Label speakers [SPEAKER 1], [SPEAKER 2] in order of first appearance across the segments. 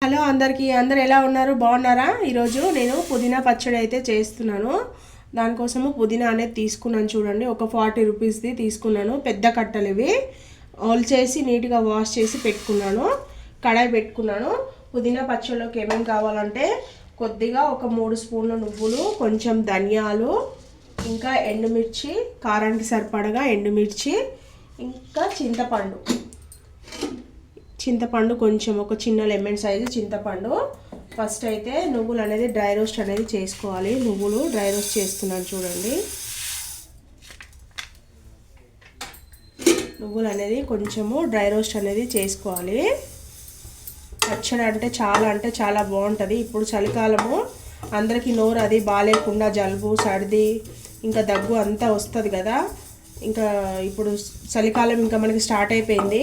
[SPEAKER 1] Hello అందరికీ, అందరు ఎలా ఉన్నారు? బాగున్నారా? ఈరోజు నేను పుదీనా పచ్చడి అయితే చేస్తున్నాను. దానికోసము పుదీనా అనేది తీసుకున్నాను. చూడండి, ఒక 40 రూపీస్ది తీసుకున్నాను. పెద్ద కట్టలు ఇవి. ఆల్ చేసి నీట్గా వాష్ చేసి పెట్టుకున్నాను. కడాయి పెట్టుకున్నాను. పుదీనా పచ్చడిలోకి ఏమేమి కావాలంటే కొద్దిగా ఒక 3 స్పూన్ల నువ్వులు, కొంచెం ధనియాలు, ఇంకా ఎండుమిర్చి, కారానికి సరిపడగా ఎండుమిర్చి, ఇంకా చింతపండు కొంచెం, ఒక చిన్న లెమన్ సైజు చింతపండు. ఫస్ట్ అయితే నువ్వులు అనేది డ్రై రోస్ట్ అనేది చేసుకోవాలి. నువ్వులు డ్రై రోస్ట్ చేస్తున్నాను. చూడండి, నువ్వులు అనేది కొంచెము డ్రై రోస్ట్ అనేది చేసుకోవాలి. పచ్చడి అంటే చాలా బాగుంటుంది. ఇప్పుడు చలికాలము, అందరికీ నోరు అది బాగాలేకుండా జలుబు, సర్ది, ఇంకా దగ్గు అంతా వస్తుంది కదా. ఇంకా ఇప్పుడు చలికాలం ఇంకా మనకి స్టార్ట్ అయిపోయింది.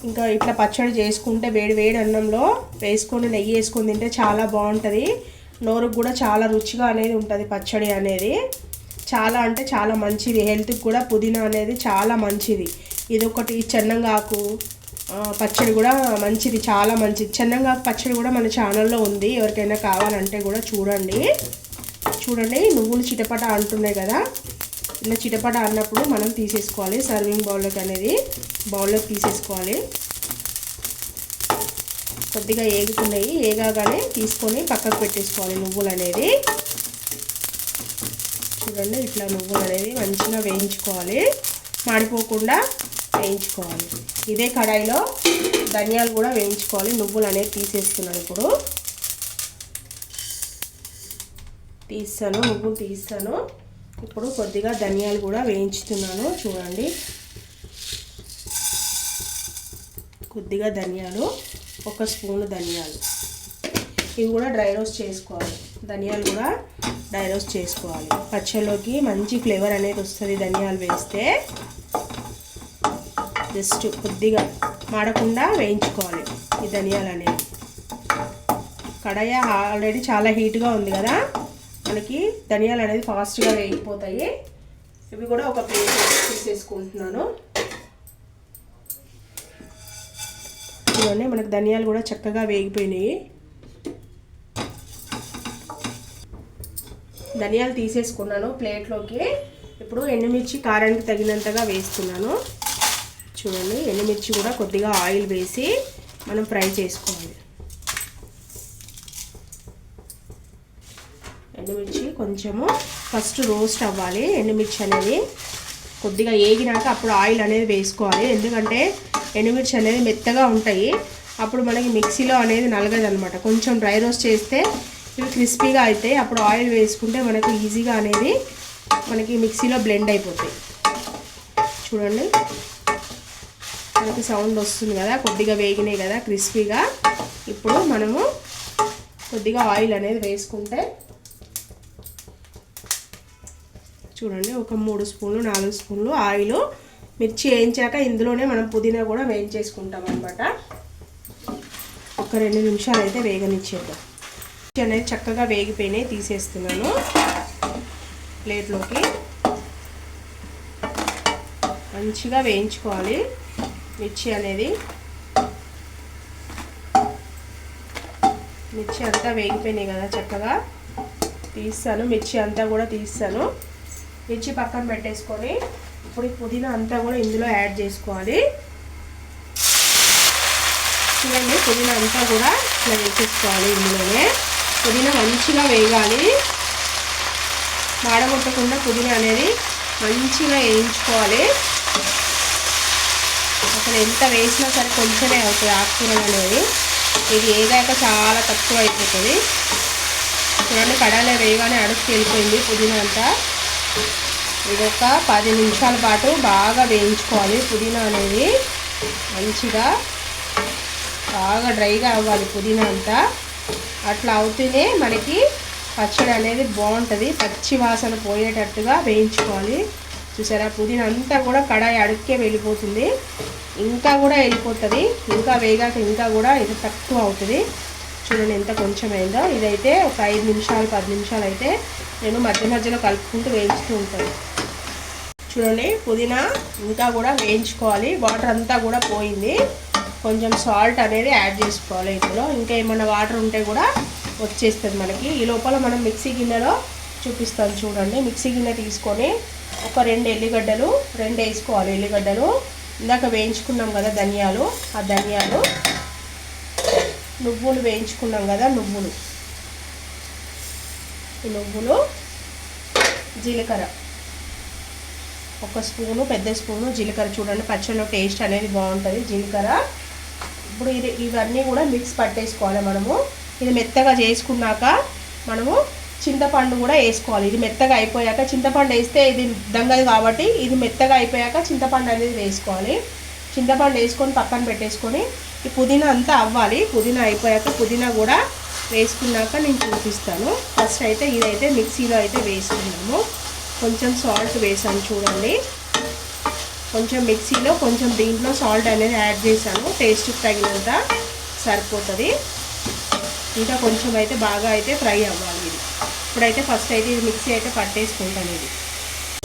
[SPEAKER 1] ఇంకా ఇట్లా పచ్చడి చేసుకుంటే వేడి వేడి అన్నంలో వేసుకొని నెయ్యి వేసుకొని తింటే చాలా బాగుంటుంది. నోరుకు కూడా చాలా రుచిగా అనేది ఉంటుంది. పచ్చడి అనేది చాలా మంచిది. హెల్త్కి కూడా పుదీనా అనేది చాలా మంచిది. ఇదొకటి. చెన్నంగాకు పచ్చడి కూడా మంచిది, చాలా మంచిది. చెన్నంగాకు పచ్చడి కూడా మన ఛానల్లో ఉంది. ఎవరికైనా కావాలంటే కూడా చూడండి. నువ్వులు చిటపట అంటున్నాయి కదా, ఇలా చిటపట అన్నప్పుడు మనం తీసేసుకోవాలి. సర్వింగ్ బౌల్లోకి తీసేసుకోవాలి. కొద్దిగా ఏగుతున్నాయి, ఏగాగానే తీసుకొని పక్కకు పెట్టేసుకోవాలి. నువ్వులు అనేది చూడండి, ఇట్లా నువ్వులు అనేది మంచిగా వేయించుకోవాలి. మాడిపోకుండా వేయించుకోవాలి. ఇదే కడాయిలో ధనియాలు కూడా వేయించుకోవాలి. నువ్వులు అనేది తీసేస్తున్నాను. ఇప్పుడు నువ్వులు తీస్తాను. ఇప్పుడు కొద్దిగా ధనియాలు కూడా వేయించుతున్నాను. చూడండి, కొద్దిగా ధనియాలు, 1 స్పూను ధనియాలు, ఇవి కూడా డ్రై రోస్ట్ చేసుకోవాలి. ధనియాలు కూడా డ్రై రోస్ట్ చేసుకోవాలి. పచ్చళ్ళలోకి మంచి ఫ్లేవర్ అనేది వస్తుంది ధనియాలు వేస్తే. జస్ట్ కొద్దిగా మాడకుండా వేయించుకోవాలి ఈ ధనియాలు అనేది. కడాయి ఆల్రెడీ చాలా హీట్గా ఉంది కదా, మనకి ధనియాలు అనేది ఫాస్ట్గా వేగిపోతాయి. ఇవి కూడా ఒక ప్లేట్ తీసేసుకుంటున్నాను. చూడండి, మనకు ధనియాలు కూడా చక్కగా వేగిపోయినాయి. ధనియాలు తీసేసుకున్నాను ప్లేట్లోకి. ఇప్పుడు ఎండుమిర్చి కారానికి తగినంతగా వేస్తున్నాను. చూడండి, ఎండుమిర్చి కూడా కొద్దిగా ఆయిల్ వేసి మనం ఫ్రై చేసుకోవాలి. ఎండుమిర్చి కొంచెము ఫస్ట్ రోస్ట్ అవ్వాలి. ఎండుమిర్చి అనేది కొద్దిగా ఏగినాక అప్పుడు ఆయిల్ అనేది వేసుకోవాలి. ఎందుకంటే ఎండుమిర్చి అనేది మెత్తగా ఉంటాయి, అప్పుడు మనకి మిక్సీలో అనేది నలగదనమాట. కొంచెం డ్రై రోస్ట్ చేస్తే ఇవి క్రిస్పీగా అవుతాయి. అప్పుడు ఆయిల్ వేసుకుంటే మనకు ఈజీగా అనేది మనకి మిక్సీలో బ్లెండ్ అయిపోతాయి. చూడండి, మనకి సౌండ్ వస్తుంది కదా, కొద్దిగా వేగినాయి కదా క్రిస్పీగా. ఇప్పుడు మనము కొద్దిగా ఆయిల్ అనేది వేసుకుంటే, చూడండి, ఒక 3 స్పూన్లు 4 స్పూన్లు ఆయిల్. మిర్చి వేయించాక ఇందులోనే మనం పుదీనా కూడా వేయించేసుకుంటాం అనమాట. ఒక 2 నిమిషాలు అయితే వేగనిచ్చేద్దాం. మిర్చి అనేది చక్కగా వేగిపోయినాయి, తీసేస్తున్నాను ప్లేట్లోకి. మంచిగా వేయించుకోవాలి మిర్చి అనేది. మిర్చి అంతా వేగిపోయినాయి కదా, చక్కగా తీస్తాను. మిర్చి అంతా కూడా తీస్తాను. మిర్చి పక్కన పెట్టేసుకొని ఇప్పుడు పుదీనా అంతా కూడా ఇందులో యాడ్ చేసుకోవాలి. చూడండి, పుదీనా అంతా కూడా ఇట్లా వేసేసుకోవాలి ఇందులోనే. పుదీనా మంచిగా వేగాలి, మాడగొట్టకుండా పుదీనా అనేది మంచిగా వేయించుకోవాలి. అసలు ఎంత వేసినా సరే కొంచెమే అవుతుంది ఆకుకూరలు అనేది. ఇది వేగాక చాలా తక్కువ అయిపోతుంది. చూడండి, కడాయిలో వేయగానే అడుక్కి వెళ్ళిపోయింది పుదీనా అంతా. ఇది ఒక 10 నిమిషాల పాటు బాగా వేయించుకోవాలి. పుదీనా అనేది మంచిగా బాగా డ్రైగా అవ్వాలి పుదీనా అంతా. అట్లా అవుతూనే మనకి పచ్చడి అనేది బాగుంటుంది. పచ్చి వాసన పోయేటట్టుగా వేయించుకోవాలి. చూసారా, పుదీనా అంతా కూడా కడాయి అడుక్కే వెళ్ళిపోతుంది. ఇంకా కూడా వెళ్ళిపోతుంది. ఇంకా వేగాక ఇంకా కూడా ఇది తక్కువ అవుతుంది. చూడండి ఎంత కొంచెం అయిందో. ఇదైతే ఒక 5 నిమిషాలు 10 నిమిషాలు అయితే నేను మధ్య మధ్యలో కలుపుకుంటూ వేయించుతూ ఉంటాను. చూడండి పుదీనా ఇంకా కూడా వేయించుకోవాలి, వాటర్ అంతా కూడా పోయింది. కొంచెం సాల్ట్ అనేది యాడ్ చేసుకోవాలి ఇందులో, ఇంకా ఏమైనా వాటర్ ఉంటే కూడా వచ్చేస్తుంది మనకి. ఈ లోపల మనం మిక్సీ గిన్నెలో చూపిస్తాను చూడండి. మిక్సీ గిన్నె తీసుకొని ఒక 2 ఎల్లిగడ్డలు వేసుకోవాలి. ఎల్లిగడ్డలు ఇందాక వేయించుకున్నాం కదా ధనియాలు, ఆ ధనియాలు, నువ్వులు వేయించుకున్నాం కదా నువ్వులు, ఈ నువ్వులు, జీలకర్ర, 1 స్పూను పెద్ద స్పూను జీలకర్ర. చూడండి పచ్చడిలో టేస్ట్ అనేది బాగుంటుంది జీలకర్ర. ఇప్పుడు ఇవన్నీ కూడా మిక్స్ పట్టేసుకోవాలి మనము. ఇది మెత్తగా చేసుకున్నాక మనము చింతపండు కూడా వేసుకోవాలి. ఇది మెత్తగా అయిపోయాక, చింతపండు వేస్తే ఇది దంగదు కాబట్టి ఇది మెత్తగా అయిపోయాక చింతపండు అనేది వేసుకోవాలి. చింతపండు వేసుకొని పక్కన పెట్టేసుకొని ఈ పుదీనా అంతా అవ్వాలి. పుదీనా అయిపోయాక పుదీనా కూడా వేసుకున్నాక నేను చూపిస్తాను. ఫస్ట్ అయితే ఇదైతే మిక్సీలో అయితే వేసుకున్నాము. కొంచెం సాల్ట్ వేసాను చూడండి, కొంచెం మిక్సీలో కొంచెం దీంట్లో సాల్ట్ అనేది యాడ్ చేశాను, టేస్ట్కి తగినంత సరిపోతుంది. ఇంకా కొంచెం అయితే బాగా అయితే ఫ్రై అవ్వాలి ఇది. ఇప్పుడైతే ఫస్ట్ అయితే ఇది మిక్సీ అయితే పట్టేసుకుంటాను. ఇది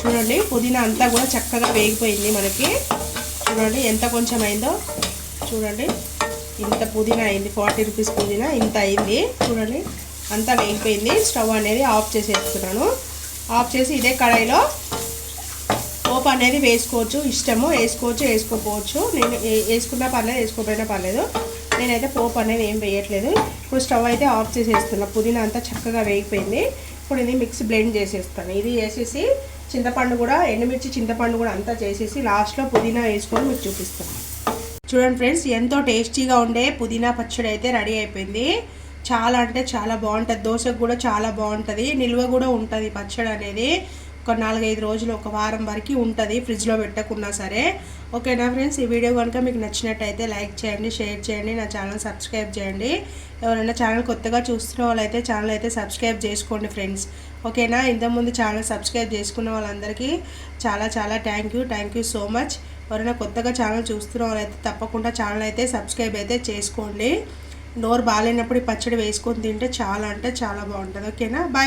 [SPEAKER 1] చూడండి పుదీనా అంతా కూడా చక్కగా వేగిపోయింది మనకి. చూడండి ఎంత కొంచెం అయిందో చూడండి, ఇంత పుదీనా అయింది. 40 రూపీస్ పుదీనా ఇంత అయింది చూడండి, అంతా వేగిపోయింది. స్టవ్ అనేది ఆఫ్ చేసేస్తున్నాను. ఆఫ్ చేసి ఇదే కడాయిలో పోపు అనేది వేసుకోవచ్చు, ఇష్టము వేసుకోవచ్చు వేసుకోకపోవచ్చు. నేను వేసుకున్నా పర్లేదు వేసుకోకపోయినా పర్లేదు, నేనైతే పోపు అనేది ఏం వేయట్లేదు. ఇప్పుడు స్టవ్ అయితే ఆఫ్ చేసేస్తున్నా. పుదీనా అంతా చక్కగా వేగిపోయింది. ఇప్పుడు ఇది మిక్స్ బ్లెండ్ చేసేస్తాను. ఇది వేసేసి చింతపండు కూడా, ఎండుమిర్చి చింతపండు కూడా అంతా చేసేసి లాస్ట్లో పుదీనా వేసుకొని మీకు చూపిస్తాను. చూడండి ఫ్రెండ్స్, ఎంతో టేస్టీగా ఉండే పుదీనా పచ్చడి అయితే రెడీ అయిపోయింది. చాలా అంటే చాలా బాగుంటుంది, దోశకు కూడా చాలా బాగుంటుంది, నిల్వ కూడా ఉంటుంది పచ్చడి అనేది. ఒక 4-5 రోజులు, ఒక వారం వరకు ఉంటుంది ఫ్రిడ్జ్లో పెట్టకున్నా సరే. ఓకేనా ఫ్రెండ్స్, ఈ వీడియో కనుక మీకు నచ్చినట్టయితే లైక్ చేయండి, షేర్ చేయండి, నా ఛానల్ సబ్స్క్రైబ్ చేయండి. ఎవరైనా ఛానల్ కొత్తగా చూస్తున్న వాళ్ళైతే ఛానల్ అయితే సబ్స్క్రైబ్ చేసుకోండి ఫ్రెండ్స్. ఓకేనా, ఇంతకుముందు ఛానల్ సబ్స్క్రైబ్ చేసుకున్న వాళ్ళందరికీ చాలా చాలా థ్యాంక్ యూ సో మచ్. ఎవరైనా కొత్తగా ఛానల్ చూస్తున్న వాళ్ళైతే తప్పకుండా ఛానల్ అయితే సబ్స్క్రైబ్ అయితే చేసుకోండి. నోరు బాగాలేనప్పుడు ఈ పచ్చడి వేసుకొని తింటే చాలా అంటే చాలా బాగుంటుంది. ఓకేనా, బాయ్.